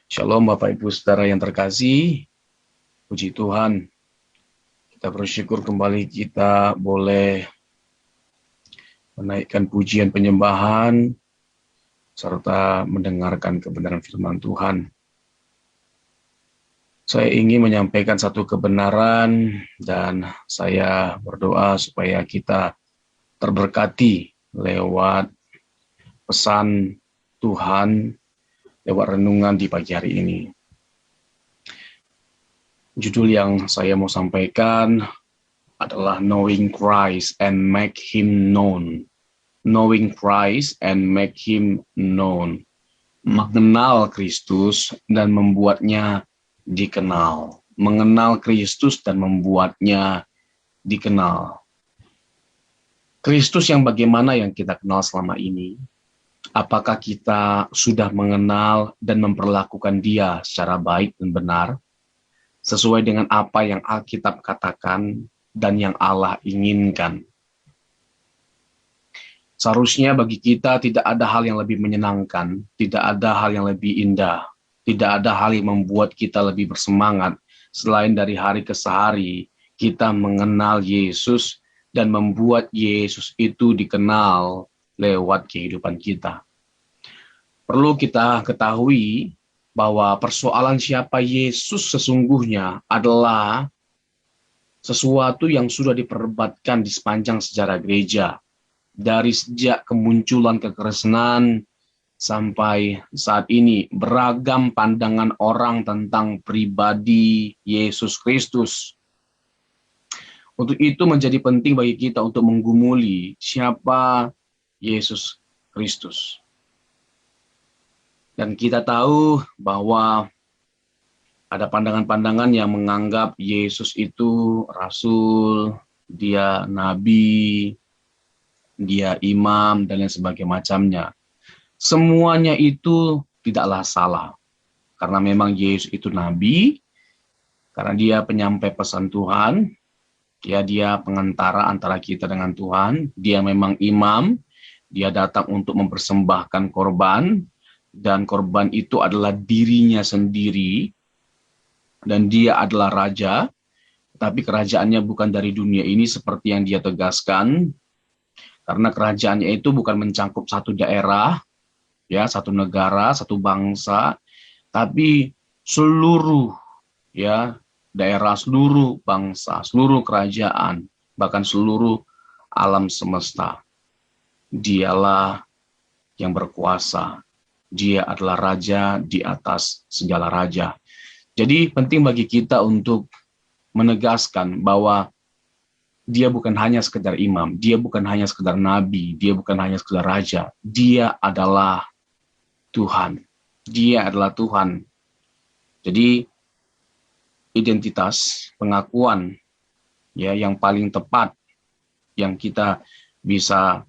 Shalom Bapak Ibu Saudara yang terkasih, puji Tuhan, kita bersyukur kembali kita boleh menaikkan pujian penyembahan, serta mendengarkan kebenaran firman Tuhan. Saya ingin menyampaikan satu kebenaran dan saya berdoa supaya kita terberkati lewat pesan Tuhan, lewat renungan di pagi hari ini. Judul yang saya mau sampaikan adalah Knowing Christ and Make Him Known. Knowing Christ and Make Him Known. Mengenal Kristus dan membuatnya dikenal. Mengenal Kristus dan membuatnya dikenal. Kristus yang bagaimana yang kita kenal selama ini? Apakah kita sudah mengenal dan memperlakukan Dia secara baik dan benar? Sesuai dengan apa yang Alkitab katakan dan yang Allah inginkan. Seharusnya bagi kita tidak ada hal yang lebih menyenangkan, tidak ada hal yang lebih indah, tidak ada hal yang membuat kita lebih bersemangat selain dari hari ke hari kita mengenal Yesus dan membuat Yesus itu dikenal lewat kehidupan kita. Perlu kita ketahui bahwa persoalan siapa Yesus sesungguhnya adalah sesuatu yang sudah diperdebatkan di sepanjang sejarah gereja. Dari sejak kemunculan kekristenan sampai saat ini, beragam pandangan orang tentang pribadi Yesus Kristus. Untuk itu menjadi penting bagi kita untuk menggumuli siapa Yesus Kristus. Dan kita tahu bahwa ada pandangan-pandangan yang menganggap Yesus itu rasul, dia nabi, dia imam, dan lain sebagainya macamnya. Semuanya itu tidaklah salah. Karena memang Yesus itu nabi, karena dia penyampai pesan Tuhan, ya dia pengantara antara kita dengan Tuhan, dia memang imam, dia datang untuk mempersembahkan korban, dan korban itu adalah dirinya sendiri, dan dia adalah raja, tapi kerajaannya bukan dari dunia ini seperti yang dia tegaskan, karena kerajaannya itu bukan mencangkup satu daerah, ya satu negara, satu bangsa, tapi seluruh ya daerah, seluruh bangsa, seluruh kerajaan, bahkan seluruh alam semesta. Dialah yang berkuasa. Dia adalah raja di atas segala raja. Jadi penting bagi kita untuk menegaskan bahwa dia bukan hanya sekedar imam, dia bukan hanya sekedar nabi, dia bukan hanya sekedar raja. Dia adalah Tuhan. Dia adalah Tuhan. Jadi identitas, pengakuan ya yang paling tepat yang kita bisa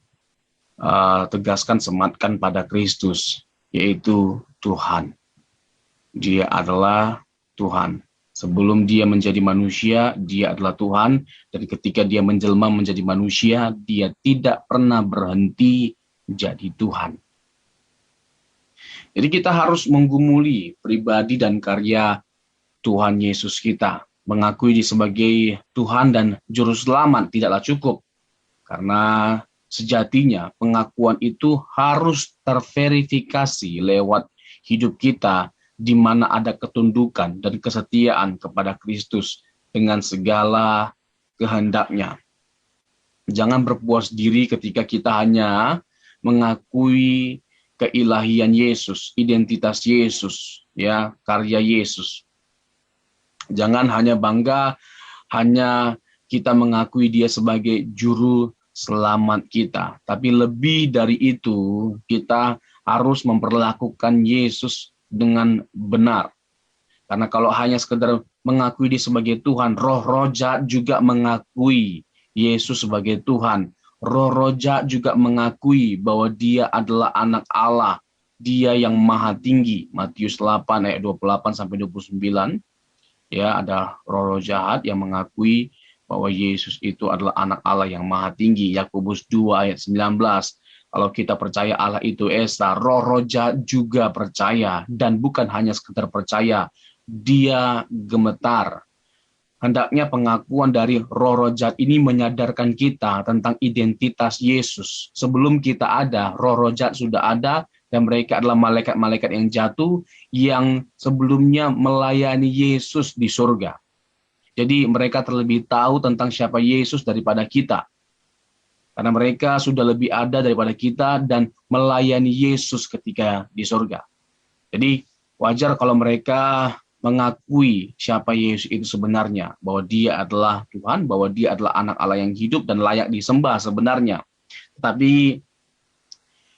tegaskan, sematkan pada Kristus, yaitu Tuhan. Dia adalah Tuhan. Sebelum dia menjadi manusia, dia adalah Tuhan. Dan ketika dia menjelma menjadi manusia, dia tidak pernah berhenti jadi Tuhan. Jadi kita harus menggumuli pribadi dan karya Tuhan Yesus kita. Mengakui dia sebagai Tuhan dan Juru Selamat tidaklah cukup. Karena sejatinya pengakuan itu harus terverifikasi lewat hidup kita, di mana ada ketundukan dan kesetiaan kepada Kristus dengan segala kehendaknya. Jangan berpuas diri ketika kita hanya mengakui keilahian Yesus, identitas Yesus, ya, karya Yesus. Jangan hanya bangga, hanya kita mengakui dia sebagai juru selamat kita. Tapi lebih dari itu, kita harus memperlakukan Yesus dengan benar. Karena kalau hanya sekedar mengakui dia sebagai Tuhan, roh-roh jahat juga mengakui Yesus sebagai Tuhan. Roh-roh jahat juga mengakui bahwa dia adalah anak Allah. Dia yang maha tinggi. Matius 8 ayat 28 sampai 29. Ya, ada roh-roh jahat yang mengakui bahwa Yesus itu adalah anak Allah yang maha tinggi. Yakobus 2 ayat 19. Kalau kita percaya Allah itu Esa, roh-roh jahat juga percaya, dan bukan hanya sekedar percaya, dia gemetar. Hendaknya pengakuan dari roh-roh jahat ini menyadarkan kita tentang identitas Yesus. Sebelum kita ada, roh-roh jahat sudah ada, dan mereka adalah malaikat-malaikat yang jatuh yang sebelumnya melayani Yesus di surga. Jadi mereka terlebih tahu tentang siapa Yesus daripada kita. Karena mereka sudah lebih ada daripada kita dan melayani Yesus ketika di surga. Jadi wajar kalau mereka mengakui siapa Yesus itu sebenarnya, bahwa dia adalah Tuhan, bahwa dia adalah anak Allah yang hidup dan layak disembah sebenarnya. Tetapi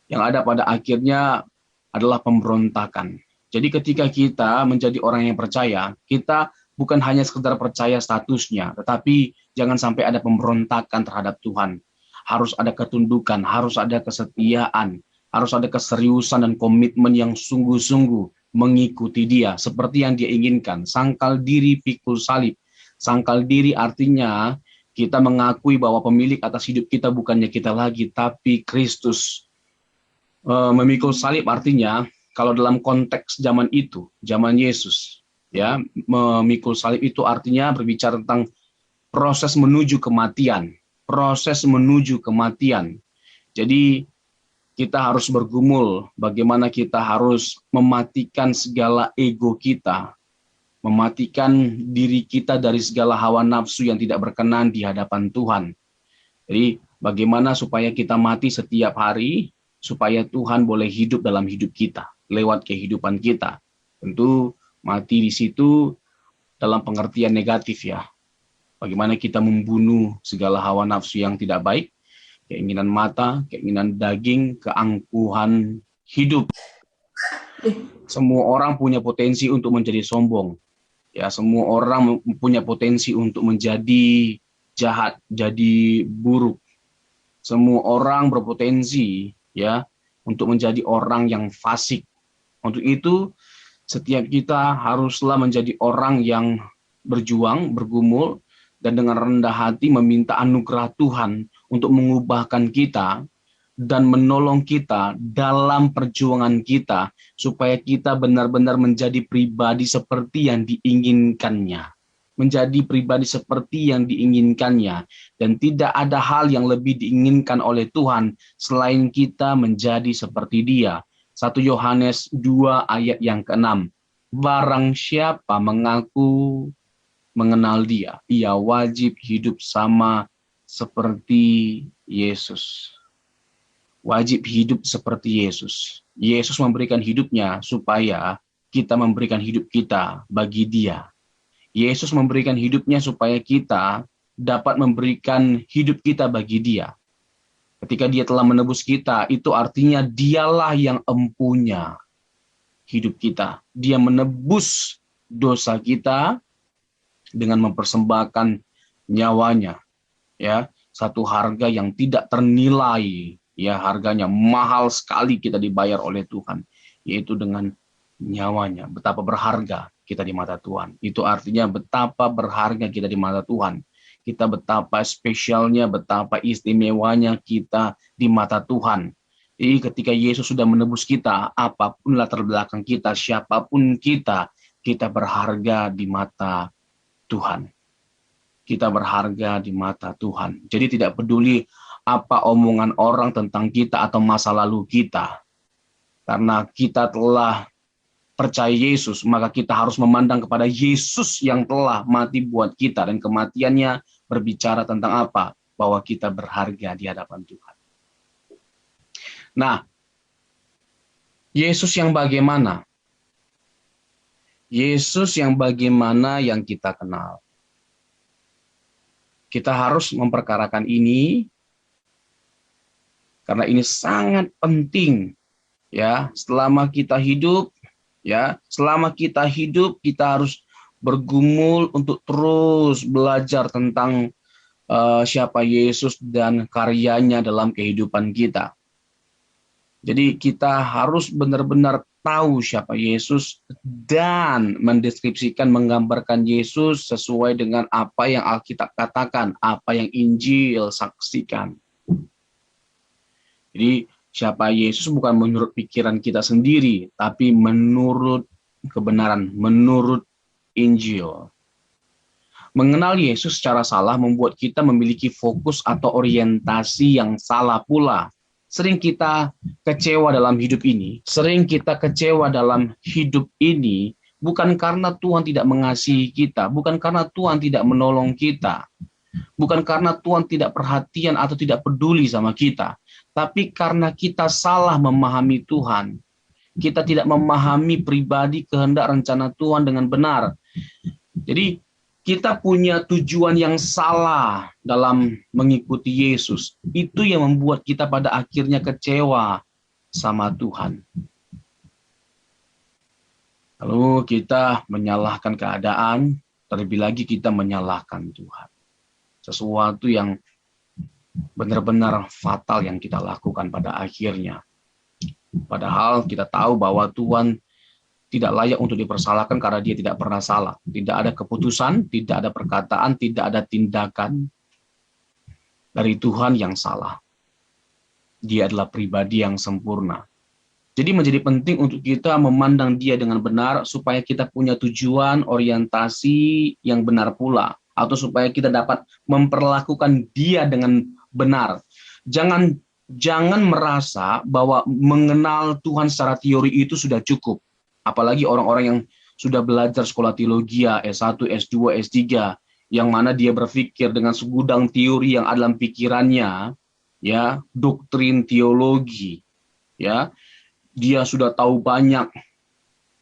yang ada pada akhirnya adalah pemberontakan. Jadi ketika kita menjadi orang yang percaya, kita bukan hanya sekedar percaya statusnya, tetapi jangan sampai ada pemberontakan terhadap Tuhan. Harus ada ketundukan, harus ada kesetiaan, harus ada keseriusan dan komitmen yang sungguh-sungguh mengikuti dia seperti yang dia inginkan. Sangkal diri pikul salib. Sangkal diri artinya kita mengakui bahwa pemilik atas hidup kita bukannya kita lagi, tapi Kristus. Memikul salib artinya kalau dalam konteks zaman itu, zaman Yesus, ya, memikul salib itu artinya berbicara tentang proses menuju kematian, proses menuju kematian. Jadi kita harus bergumul bagaimana kita harus mematikan segala ego kita, mematikan diri kita dari segala hawa nafsu yang tidak berkenan di hadapan Tuhan. Jadi bagaimana supaya kita mati setiap hari, supaya Tuhan boleh hidup dalam hidup kita, lewat kehidupan kita. Tentu mati di situ dalam pengertian negatif ya. Bagaimana kita membunuh segala hawa nafsu yang tidak baik, keinginan mata, keinginan daging, keangkuhan hidup. Semua orang punya potensi untuk menjadi sombong. Ya, semua orang punya potensi untuk menjadi jahat, jadi buruk. Semua orang berpotensi ya untuk menjadi orang yang fasik. Untuk itu setiap kita haruslah menjadi orang yang berjuang, bergumul, dan dengan rendah hati meminta anugerah Tuhan untuk mengubahkan kita dan menolong kita dalam perjuangan kita supaya kita benar-benar menjadi pribadi seperti yang diinginkannya. Menjadi pribadi seperti yang diinginkannya. Dan tidak ada hal yang lebih diinginkan oleh Tuhan selain kita menjadi seperti dia. 1 Yohanes 2 ayat yang ke-6. Barang siapa mengaku mengenal dia, ia wajib hidup sama seperti Yesus. Wajib hidup seperti Yesus. Yesus memberikan hidupnya supaya kita memberikan hidup kita bagi dia. Yesus memberikan hidupnya supaya kita dapat memberikan hidup kita bagi dia. Ketika dia telah menebus kita, itu artinya dialah yang empunya hidup kita. Dia menebus dosa kita dengan mempersembahkan nyawanya. Ya, satu harga yang tidak ternilai, ya, harganya mahal sekali kita dibayar oleh Tuhan, yaitu dengan nyawanya. Betapa berharga kita di mata Tuhan. Itu artinya betapa berharga kita di mata Tuhan. Kita betapa spesialnya, betapa istimewanya kita di mata Tuhan. Jadi ketika Yesus sudah menebus kita, apapun latar belakang kita, siapapun kita berharga di mata Tuhan. Kita berharga di mata Tuhan. Jadi tidak peduli apa omongan orang tentang kita atau masa lalu kita. Karena kita telah percaya Yesus, maka kita harus memandang kepada Yesus yang telah mati buat kita, dan kematiannya berbicara tentang apa? Bahwa kita berharga di hadapan Tuhan. Nah, Yesus yang bagaimana? Yesus yang bagaimana yang kita kenal? Kita harus memperkarakan ini karena ini sangat penting ya. Selama kita hidup kita harus bergumul untuk terus belajar tentang siapa Yesus dan karyanya dalam kehidupan kita. Jadi kita harus benar-benar tahu siapa Yesus dan mendeskripsikan, menggambarkan Yesus sesuai dengan apa yang Alkitab katakan, apa yang Injil saksikan. Jadi siapa Yesus bukan menurut pikiran kita sendiri, tapi menurut kebenaran, menurut Injil. Mengenal Yesus secara salah membuat kita memiliki fokus atau orientasi yang salah pula. Sering kita kecewa dalam hidup ini, bukan karena Tuhan tidak mengasihi kita, bukan karena Tuhan tidak menolong kita, bukan karena Tuhan tidak perhatian atau tidak peduli sama kita, tapi karena kita salah memahami Tuhan. Kita tidak memahami pribadi, kehendak, rencana Tuhan dengan benar. Jadi kita punya tujuan yang salah dalam mengikuti Yesus. Itu yang membuat kita pada akhirnya kecewa sama Tuhan. Lalu kita menyalahkan keadaan, terlebih lagi kita menyalahkan Tuhan. Sesuatu yang benar-benar fatal yang kita lakukan pada akhirnya. Padahal kita tahu bahwa Tuhan tidak layak untuk dipersalahkan karena dia tidak pernah salah. Tidak ada keputusan, tidak ada perkataan, tidak ada tindakan dari Tuhan yang salah. Dia adalah pribadi yang sempurna. Jadi menjadi penting untuk kita memandang dia dengan benar supaya kita punya tujuan, orientasi yang benar pula. Atau supaya kita dapat memperlakukan dia dengan benar. Jangan merasa bahwa mengenal Tuhan secara teori itu sudah cukup. Apalagi orang-orang yang sudah belajar sekolah teologi S1, S2, S3, yang mana dia berpikir dengan segudang teori yang ada dalam pikirannya, ya, doktrin teologi, ya. Dia sudah tahu banyak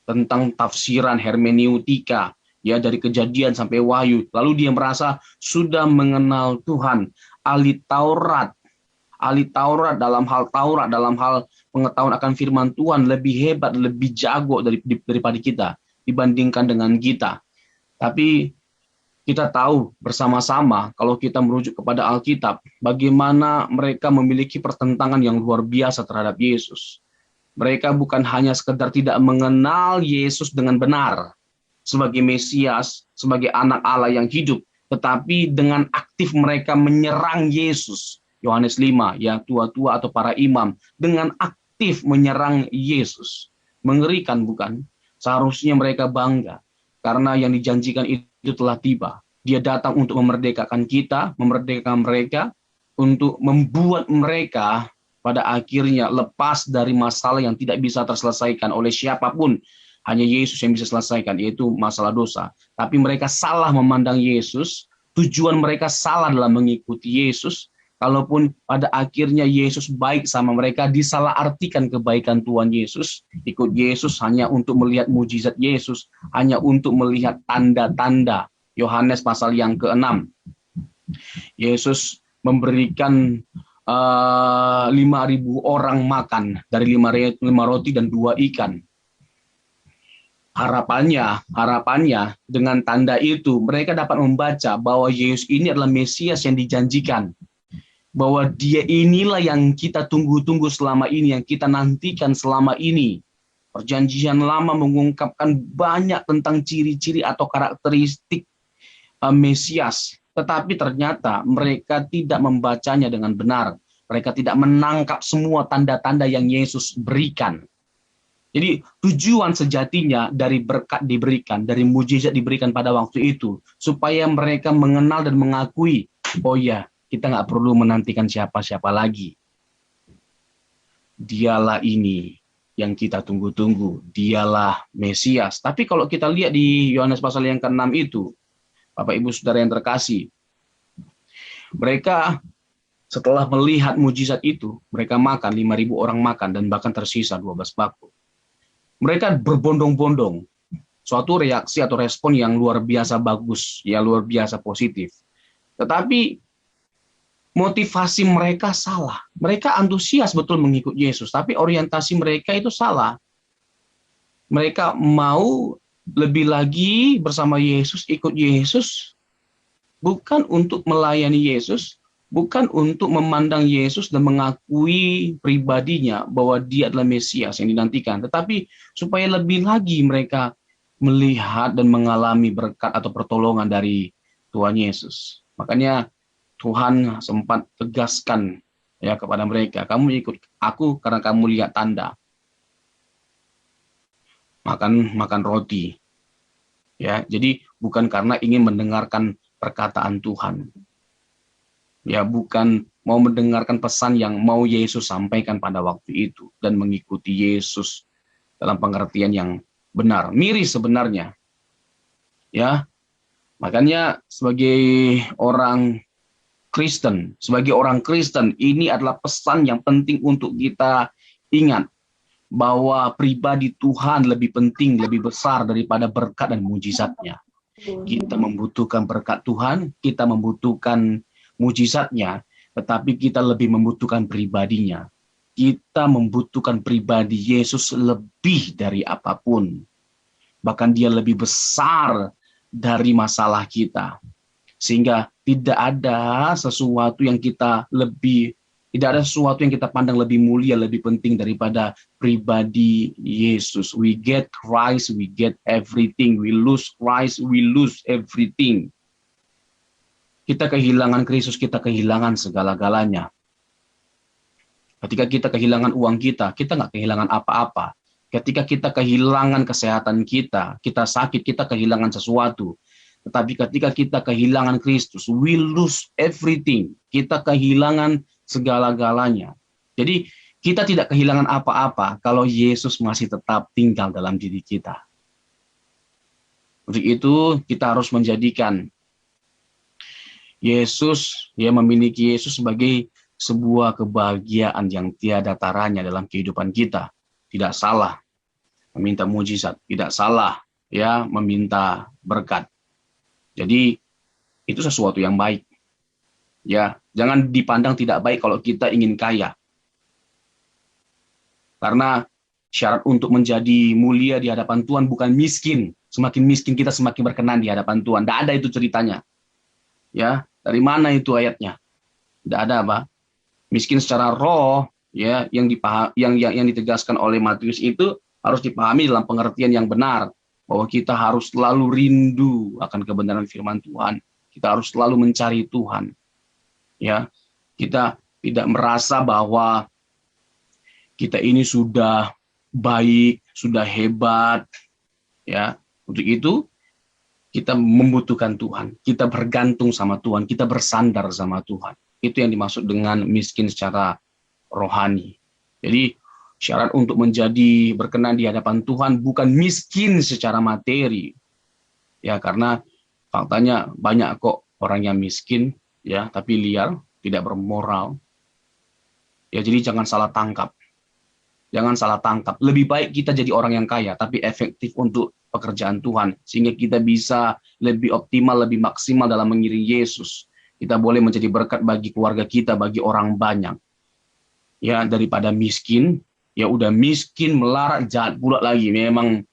tentang tafsiran hermeneutika, ya, dari Kejadian sampai Wahyu. Lalu dia merasa sudah mengenal Tuhan, ahli Taurat dalam hal Taurat, dalam hal pengetahuan akan firman Tuhan lebih hebat, lebih jago daripada kita dibandingkan dengan kita. Tapi kita tahu bersama-sama kalau kita merujuk kepada Alkitab, bagaimana mereka memiliki pertentangan yang luar biasa terhadap Yesus. Mereka bukan hanya sekedar tidak mengenal Yesus dengan benar sebagai Mesias, sebagai anak Allah yang hidup, tetapi dengan aktif mereka menyerang Yesus. Yohanes 5, ya, tua-tua atau para imam dengan aktif menyerang Yesus. Mengerikan bukan? Seharusnya mereka bangga karena yang dijanjikan itu telah tiba. Dia datang untuk memerdekakan kita, memerdekakan mereka, untuk membuat mereka pada akhirnya lepas dari masalah yang tidak bisa terselesaikan oleh siapapun. Hanya Yesus yang bisa selesaikan, yaitu masalah dosa. Tapi mereka salah memandang Yesus, tujuan mereka salah dalam mengikuti Yesus. Kalaupun pada akhirnya Yesus baik sama mereka, disalahartikan kebaikan Tuhan Yesus. Ikut Yesus hanya untuk melihat mujizat Yesus, hanya untuk melihat tanda-tanda. Yohanes pasal yang ke-6. Yesus memberikan 5.000 orang makan dari 5 roti dan 2 ikan. Harapannya dengan tanda itu mereka dapat membaca bahwa Yesus ini adalah Mesias yang dijanjikan. Bahwa dia inilah yang kita tunggu-tunggu selama ini, yang kita nantikan selama ini. Perjanjian lama mengungkapkan banyak tentang ciri-ciri atau karakteristik Mesias. Tetapi ternyata mereka tidak membacanya dengan benar. Mereka tidak menangkap semua tanda-tanda yang Yesus berikan. Jadi tujuan sejatinya dari berkat diberikan, dari mujizat diberikan pada waktu itu, supaya mereka mengenal dan mengakui, oh ya, kita nggak perlu menantikan siapa-siapa lagi. Dialah ini yang kita tunggu-tunggu. Dialah Mesias. Tapi kalau kita lihat di Yohanes pasal yang ke-6 itu, Bapak Ibu Saudara yang terkasih, mereka setelah melihat mujizat itu, mereka makan, 5.000 orang makan, dan bahkan tersisa 12 bakul. Mereka berbondong-bondong. Suatu reaksi atau respon yang luar biasa bagus, ya luar biasa positif. Tetapi motivasi mereka salah. Mereka antusias betul mengikut Yesus, tapi orientasi mereka itu salah. Mereka mau lebih lagi bersama Yesus, ikut Yesus, bukan untuk melayani Yesus, bukan untuk memandang Yesus dan mengakui pribadinya bahwa dia adalah Mesias yang dinantikan, tetapi supaya lebih lagi mereka melihat dan mengalami berkat atau pertolongan dari Tuhan Yesus. Makanya Tuhan sempat tegaskan ya kepada mereka, kamu ikut aku karena kamu lihat tanda, makan roti, ya. Jadi bukan karena ingin mendengarkan perkataan Tuhan, ya, bukan mau mendengarkan pesan yang mau Yesus sampaikan pada waktu itu dan mengikuti Yesus dalam pengertian yang benar, miris sebenarnya, ya. Makanya sebagai orang Kristen, ini adalah pesan yang penting untuk kita ingat, bahwa pribadi Tuhan lebih penting, lebih besar daripada berkat dan mujizatnya. Kita membutuhkan berkat Tuhan, kita membutuhkan mujizatnya, tetapi kita lebih membutuhkan pribadinya. Kita membutuhkan pribadi Yesus lebih dari apapun. Bahkan dia lebih besar dari masalah kita. Sehingga tidak ada sesuatu yang kita pandang lebih mulia, lebih penting daripada pribadi Yesus. We get Christ, we get everything. We lose Christ, we lose everything. Kita kehilangan Kristus, kita kehilangan segala-galanya. Ketika kita kehilangan uang kita nggak kehilangan apa-apa. Ketika kita kehilangan kesehatan kita sakit, kita kehilangan sesuatu. Tetapi ketika kita kehilangan Kristus, we lose everything. Kita kehilangan segala-galanya. Jadi kita tidak kehilangan apa-apa kalau Yesus masih tetap tinggal dalam diri kita. Untuk itu kita harus menjadikan Yesus, memiliki Yesus sebagai sebuah kebahagiaan yang tiada taranya dalam kehidupan kita. Tidak salah meminta mujizat, tidak salah meminta berkat. Jadi itu sesuatu yang baik. Ya, jangan dipandang tidak baik kalau kita ingin kaya. Karena syarat untuk menjadi mulia di hadapan Tuhan bukan miskin. Semakin miskin kita semakin berkenan di hadapan Tuhan. Tidak ada itu ceritanya. Ya, dari mana itu ayatnya? Tidak ada, Pak. Miskin secara roh, yang ditegaskan oleh Matius itu harus dipahami dalam pengertian yang benar. Bahwa kita harus selalu rindu akan kebenaran firman Tuhan. Kita harus selalu mencari Tuhan. Ya, kita tidak merasa bahwa kita ini sudah baik, sudah hebat. Ya, untuk itu kita membutuhkan Tuhan. Kita bergantung sama Tuhan. Kita bersandar sama Tuhan. Itu yang dimaksud dengan miskin secara rohani. Jadi syarat untuk menjadi berkenan di hadapan Tuhan bukan miskin secara materi. Ya, karena faktanya banyak kok orang yang miskin, tapi liar, tidak bermoral. Ya, jadi jangan salah tangkap. Jangan salah tangkap. Lebih baik kita jadi orang yang kaya, tapi efektif untuk pekerjaan Tuhan. Sehingga kita bisa lebih optimal, lebih maksimal dalam mengiring Yesus. Kita boleh menjadi berkat bagi keluarga kita, bagi orang banyak. Ya, daripada miskin, ya udah miskin, melarat, jahat pula lagi. Memang,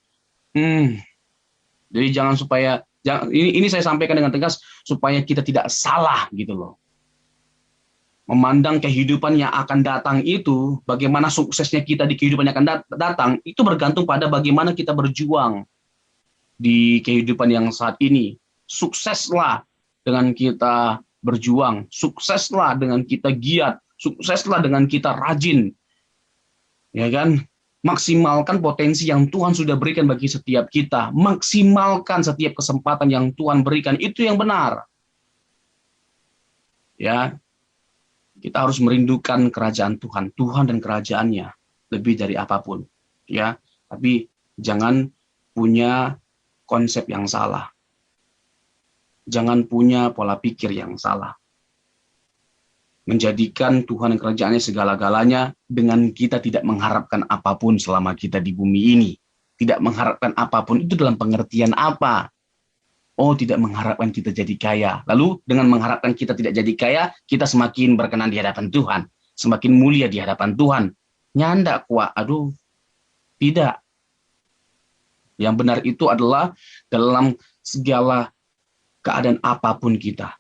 jadi ini saya sampaikan dengan tegas supaya kita tidak salah gitu loh. Memandang kehidupan yang akan datang itu, bagaimana suksesnya kita di kehidupan yang akan datang, itu bergantung pada bagaimana kita berjuang di kehidupan yang saat ini. Sukseslah dengan kita berjuang, sukseslah dengan kita giat, sukseslah dengan kita rajin. Ya kan? Maksimalkan potensi yang Tuhan sudah berikan bagi setiap kita. Maksimalkan setiap kesempatan yang Tuhan berikan. Itu yang benar. Ya, kita harus merindukan kerajaan Tuhan. Tuhan dan kerajaannya lebih dari apapun. Ya, tapi jangan punya konsep yang salah. Jangan punya pola pikir yang salah. Menjadikan Tuhan dan kerajaannya segala-galanya dengan kita tidak mengharapkan apapun selama kita di bumi ini. Tidak mengharapkan apapun itu dalam pengertian apa? Oh, tidak mengharapkan kita jadi kaya. Lalu dengan mengharapkan kita tidak jadi kaya, kita semakin berkenan di hadapan Tuhan. Semakin mulia di hadapan Tuhan. Nyanda kuat. Aduh, tidak. Yang benar itu adalah dalam segala keadaan apapun kita.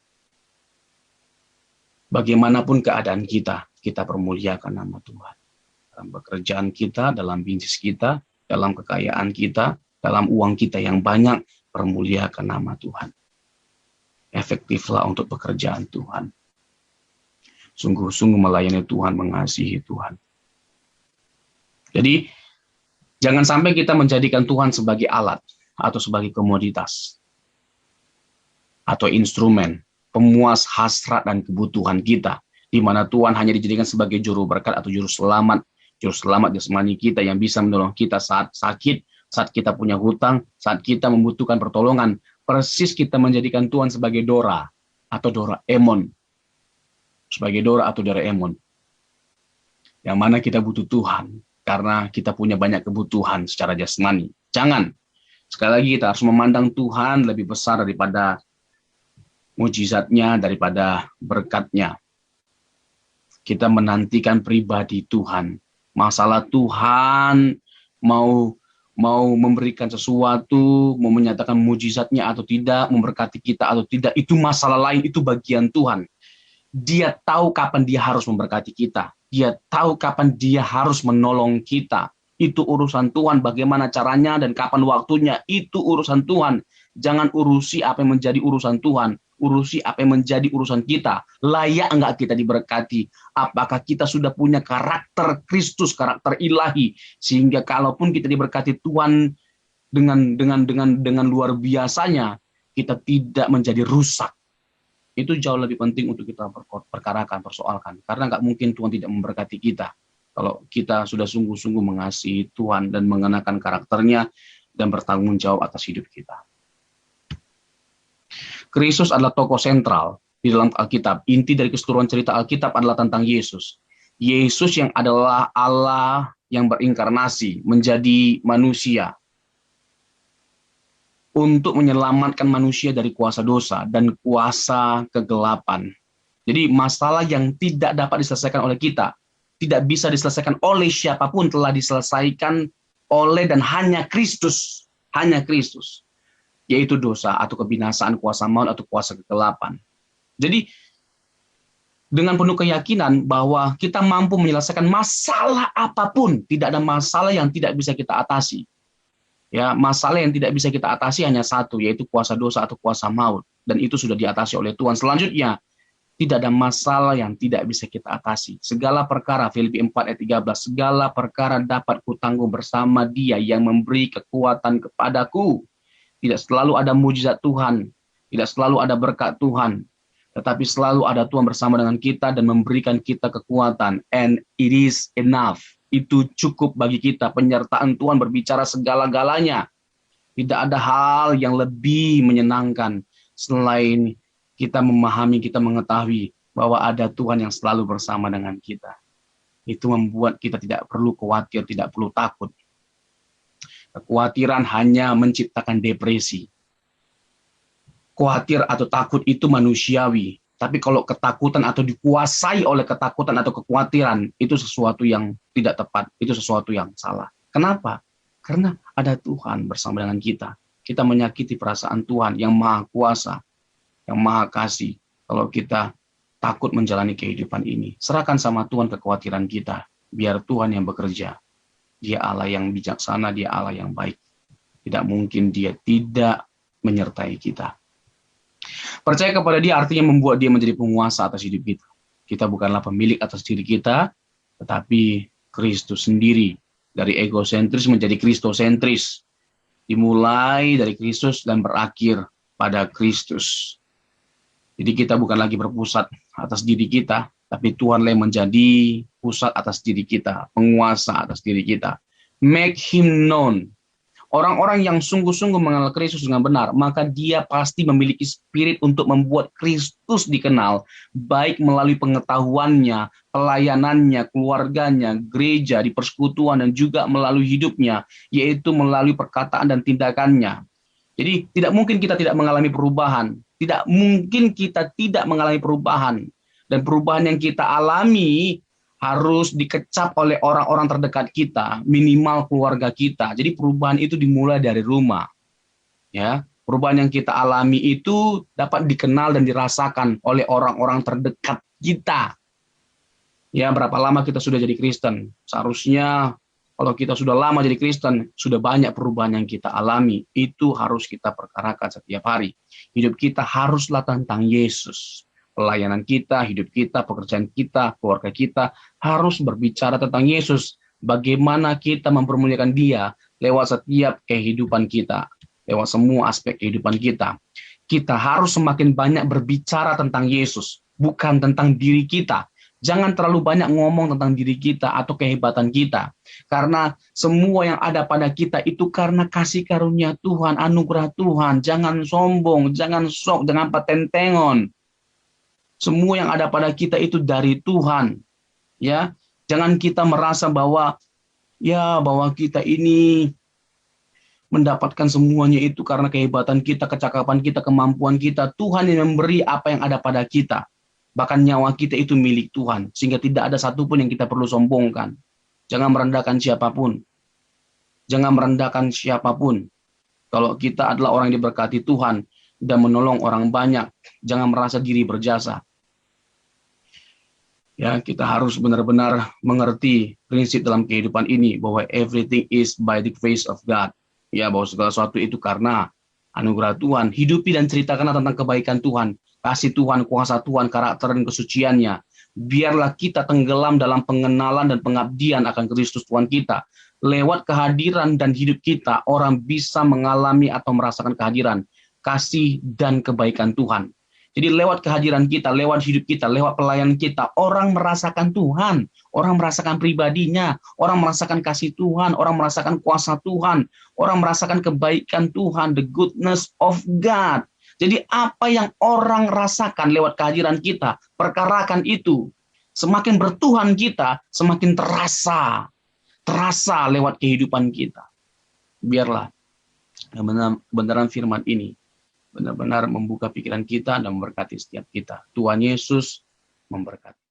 Bagaimanapun keadaan kita, kita permuliakan nama Tuhan. Dalam pekerjaan kita, dalam bisnis kita, dalam kekayaan kita, dalam uang kita yang banyak, permuliakan nama Tuhan. Efektiflah untuk pekerjaan Tuhan. sungguh-sungguh melayani Tuhan, mengasihi Tuhan. Jadi, jangan sampai kita menjadikan Tuhan sebagai alat atau sebagai komoditas atau instrumen pemuas hasrat dan kebutuhan kita, di mana Tuhan hanya dijadikan sebagai juru berkat atau juru selamat jasmani kita yang bisa menolong kita saat sakit, saat kita punya hutang, saat kita membutuhkan pertolongan. Persis kita menjadikan Tuhan sebagai Dora atau Doraemon. Sebagai Dora atau Doraemon. Yang mana kita butuh Tuhan karena kita punya banyak kebutuhan secara jasmani. Jangan. Sekali lagi kita harus memandang Tuhan lebih besar daripada mujizatnya, daripada berkatnya. Kita menantikan pribadi Tuhan. Masalah Tuhan mau memberikan sesuatu, mau menyatakan mujizatnya atau tidak, memberkati kita atau tidak, itu masalah lain, itu bagian Tuhan. Dia tahu kapan dia harus memberkati kita. Dia tahu kapan dia harus menolong kita. Itu urusan Tuhan, bagaimana caranya dan kapan waktunya, itu urusan Tuhan. Jangan urusi apa yang menjadi urusan Tuhan. Urusi apa yang menjadi urusan kita. Layak enggak kita diberkati? Apakah kita sudah punya karakter Kristus, karakter ilahi, sehingga kalaupun kita diberkati Tuhan dengan luar biasanya, kita tidak menjadi rusak. Itu jauh lebih penting untuk kita perkarakan, persoalkan. Karena enggak mungkin Tuhan tidak memberkati kita kalau kita sudah sungguh-sungguh mengasihi Tuhan dan mengenakan karakternya dan bertanggung jawab atas hidup kita. Kristus adalah tokoh sentral di dalam Alkitab. Inti dari keseluruhan cerita Alkitab adalah tentang Yesus. Yesus yang adalah Allah yang berinkarnasi menjadi manusia untuk menyelamatkan manusia dari kuasa dosa dan kuasa kegelapan. Jadi masalah yang tidak dapat diselesaikan oleh kita, tidak bisa diselesaikan oleh siapapun, telah diselesaikan oleh dan hanya Kristus. Hanya Kristus. Yaitu dosa atau kebinasaan, kuasa maut atau kuasa kegelapan. Jadi dengan penuh keyakinan bahwa kita mampu menyelesaikan masalah apapun, tidak ada masalah yang tidak bisa kita atasi. Ya, masalah yang tidak bisa kita atasi hanya satu, yaitu kuasa dosa atau kuasa maut, dan itu sudah diatasi oleh Tuhan. Selanjutnya, tidak ada masalah yang tidak bisa kita atasi. Segala perkara, Filipi 4 ayat 13, segala perkara dapat kutanggung bersama Dia yang memberi kekuatan kepadaku. Tidak selalu ada mujizat Tuhan, tidak selalu ada berkat Tuhan, tetapi selalu ada Tuhan bersama dengan kita dan memberikan kita kekuatan. And it is enough. Itu cukup bagi kita. Penyertaan Tuhan berbicara segala-galanya. Tidak ada hal yang lebih menyenangkan selain kita memahami, kita mengetahui bahwa ada Tuhan yang selalu bersama dengan kita. Itu membuat kita tidak perlu khawatir, tidak perlu takut. Kekhawatiran hanya menciptakan depresi. Khawatir atau takut itu manusiawi. Tapi kalau ketakutan atau dikuasai oleh ketakutan atau kekhawatiran, itu sesuatu yang tidak tepat. Itu sesuatu yang salah. Kenapa? Karena ada Tuhan bersama dengan kita. Kita menyakiti perasaan Tuhan yang maha kuasa, yang maha kasih. Kalau kita takut menjalani kehidupan ini, serahkan sama Tuhan kekhawatiran kita. Biar Tuhan yang bekerja. Dia Allah yang bijaksana, dia Allah yang baik. Tidak mungkin dia tidak menyertai kita. Percaya kepada dia artinya membuat dia menjadi penguasa atas hidup kita. Kita bukanlah pemilik atas diri kita, tetapi Kristus sendiri. Dari egosentris menjadi kristosentris. Dimulai dari Kristus dan berakhir pada Kristus. Jadi kita bukan lagi berpusat atas diri kita, tapi Tuhanlah yang menjadi pusat atas diri kita, penguasa atas diri kita. Make him known. Orang-orang yang sungguh-sungguh mengenal Kristus dengan benar, maka dia pasti memiliki spirit untuk membuat Kristus dikenal, baik melalui pengetahuannya, pelayanannya, keluarganya, gereja, di persekutuan, dan juga melalui hidupnya, yaitu melalui perkataan dan tindakannya. Jadi tidak mungkin kita tidak mengalami perubahan, tidak mungkin kita tidak mengalami perubahan. Dan perubahan yang kita alami harus dikecap oleh orang-orang terdekat kita, minimal keluarga kita. Jadi perubahan itu dimulai dari rumah. Ya, perubahan yang kita alami itu dapat dikenal dan dirasakan oleh orang-orang terdekat kita. Ya, berapa lama kita sudah jadi Kristen? Seharusnya kalau kita sudah lama jadi Kristen, sudah banyak perubahan yang kita alami. Itu harus kita perkarakan setiap hari. Hidup kita haruslah tentang Yesus. pelayanan kita, hidup kita, pekerjaan kita, keluarga kita harus berbicara tentang Yesus. Bagaimana kita mempermuliakan Dia lewat setiap kehidupan kita, lewat semua aspek kehidupan kita. Kita harus semakin banyak berbicara tentang Yesus, bukan tentang diri kita. Jangan terlalu banyak ngomong tentang diri kita atau kehebatan kita. Karena semua yang ada pada kita itu karena kasih karunia Tuhan, anugerah Tuhan. Jangan sombong, jangan sok, jangan patentengon. Semua yang ada pada kita itu dari Tuhan. Ya, jangan kita merasa bahwa kita ini mendapatkan semuanya itu karena kehebatan kita, kecakapan kita, kemampuan kita. Tuhan yang memberi apa yang ada pada kita. Bahkan nyawa kita itu milik Tuhan. Sehingga tidak ada satupun yang kita perlu sombongkan. Jangan merendahkan siapapun. Jangan merendahkan siapapun. Kalau kita adalah orang yang diberkati Tuhan dan menolong orang banyak, jangan merasa diri berjasa. Ya, kita harus benar-benar mengerti prinsip dalam kehidupan ini bahwa everything is by the grace of God. Ya, bahwa segala sesuatu itu karena anugerah Tuhan. Hidupi dan ceritakanlah tentang kebaikan Tuhan, kasih Tuhan, kuasa Tuhan, karakter dan kesuciannya. Biarlah kita tenggelam dalam pengenalan dan pengabdian akan Kristus Tuhan kita. Lewat kehadiran dan hidup kita, orang bisa mengalami atau merasakan kehadiran, kasih dan kebaikan Tuhan. Jadi lewat kehadiran kita, lewat hidup kita, lewat pelayanan kita, orang merasakan Tuhan, orang merasakan pribadinya, orang merasakan kasih Tuhan, orang merasakan kuasa Tuhan, orang merasakan kebaikan Tuhan, the goodness of God. Jadi apa yang orang rasakan lewat kehadiran kita, perkarakan itu. Semakin bertuhan kita, semakin terasa lewat kehidupan kita. Biarlah kebenaran firman ini benar-benar membuka pikiran kita dan memberkati setiap kita. Tuhan Yesus memberkati.